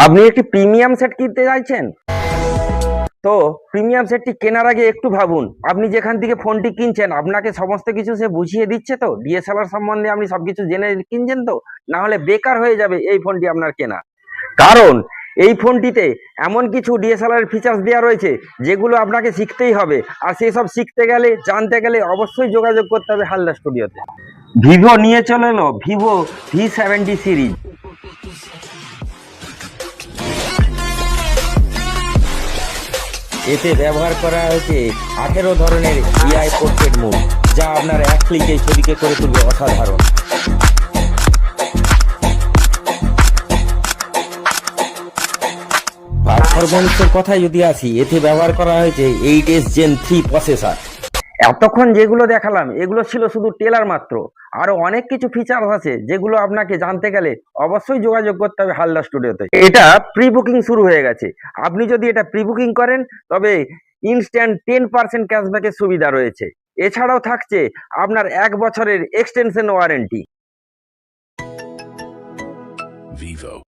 আপনি একটি premium set কিনতে চাইছেন? তো প্রিমিয়াম সেটটি কেনার আগে একটু ভাবুন, আপনি যেখান থেকে ফোনটি কিনছেন আপনাকে সমস্ত কিছু সে বুঝিয়ে দিচ্ছে তো? ডিএসএলআর সম্বন্ধে আপনি সবকিছু জেনে কিনছেন তো? না হলে বেকার হয়ে যাবে এই ফোনটি আপনার কেনা। কারণ এই ফোনটিতে এমন কিছু ডিএসএলআর এর ফিচার্স দেওয়া রয়েছে যেগুলো আপনাকে শিখতেই হবে, আর সেসব শিখতে গেলে জানতে গেলে অবশ্যই যোগাযোগ করতে হবে হালদা স্টুডিওতে। ভিভো নিয়ে চলে এলো ভিভো V70 সিরিজ। এতে ব্যবহার করা হয়েছে 18 ধরনের এআই পোর্ট্রেট মোড, যা আপনার এক ক্লিকে ছবিকে করে তুলবে অসাধারণ। পারফরমেন্সের কথায় যদি আসি, এতে ব্যবহার করা হয়েছে 8s Gen 3 প্রসেসর। এতক্ষণ যেগুলো দেখালাম এগুলো ছিল শুধু টেলার মাত্র, আরো অনেক কিছু ফিচার্স আছে যেগুলো আপনাকে জানতে গেলে অবশ্যই যোগাযোগ করতে হবে হালদা স্টুডিওতে। এটা প্রি বুকিং শুরু হয়ে গেছে। আপনি যদি এটা প্রি বুকিং করেন তবে ইনস্ট্যান্ট 10% ক্যাশব্যাকের সুবিধা রয়েছে। এছাড়াও থাকছে আপনার 1 বছরের এক্সটেনশন ওয়ারেন্টি।